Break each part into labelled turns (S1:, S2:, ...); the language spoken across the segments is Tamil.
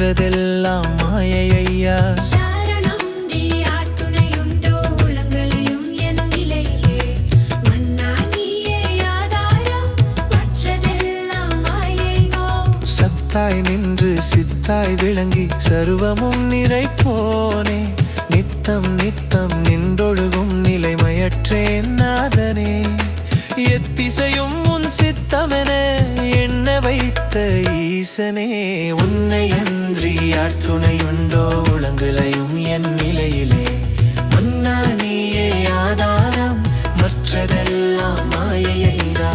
S1: மற்றதெல்லாம் மாயை ஐயா. சத்தாய் நின்று சித்தாய் விளங்கி சர்வமும் நிறைப்போனே, நித்தம் நித்தம் நின்றொழுகும் நிலைமயற்றேன் நாதனே. எத்திசையும் உன் சித்தமென எண்ண வைத்த ஈசனே, உன்னை அன்றி யார் துணையுண்டோ உலங்குலையும் என் நிலையிலே. மன்னா நீயே ஆதாரம், மற்றதெல்லாம் மாயையா.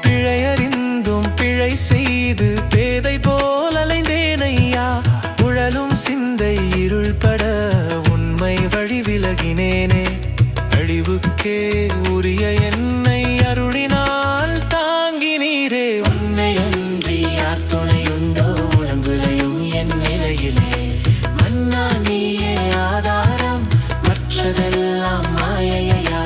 S1: பிழையறிந்தும் பிழை செய்து பேதை போல் அலைந்தேனையா. உழலும் சிந்தை இருள்பட உண்மை வழி விலகினேனே. அழிவுக்கே உரிய என்னை அருளினால் தாங்கினீரே. உன்னை அன்றி யார் துணையுண்டோ உலங்குலையும் என் நிலையிலே. மன்னா நீயே ஆதாரம், மற்றதெல்லாம் மாயையா.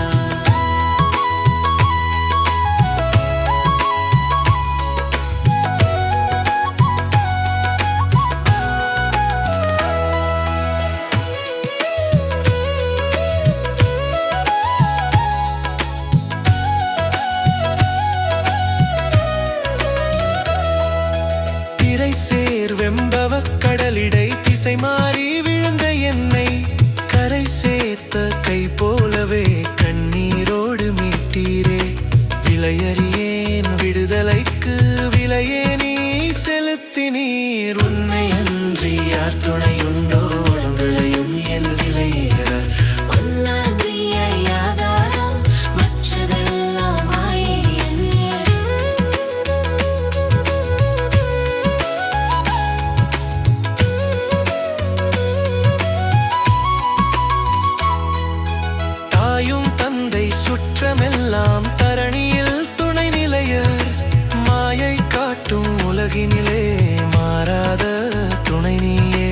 S1: சேர் வெம்பவ கடலிடை திசை மாறி விழுந்த என்னை கரை சேர்த்த கை போலவே கண்ணீரோடு மீட்டீரே. விலையறியேன் விடுதலைக்கு விலையே நீ செலுத்தினீர். உன்னை அன்றி யார் துணையுண்டோ உலங்குலையும் என் நிலையே. சுற்றமெல்லாம் தரணியில் துணை நிலையர், மாயை காட்டும் உலகினிலே மாறாத துணை நீயே.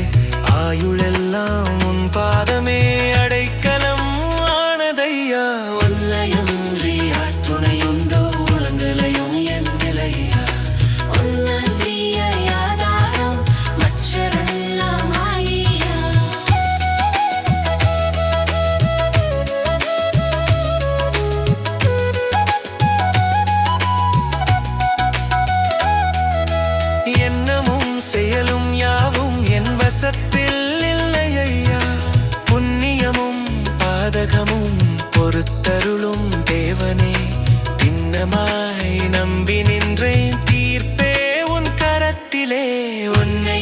S1: ஆயுளெல்லாம் உன் பாதமே அடைக்கலம் ஆனதையா. உன்னையன்றி யார் துணையுண்டோ உலங்குலையும் என் நிலையா. ஆதாரம், மற்றதெல்லாம் மாயையா. எண்ணமும் செயலும் யாவும் என் வசத்தில் இல்லையா. புண்ணியமும் பாதகமும் பொறுத்தருளும் தேவனே. இன்னமாய் நம்பி நின்றேன் தீர்ப்பே உன் கரத்திலே. உன்னை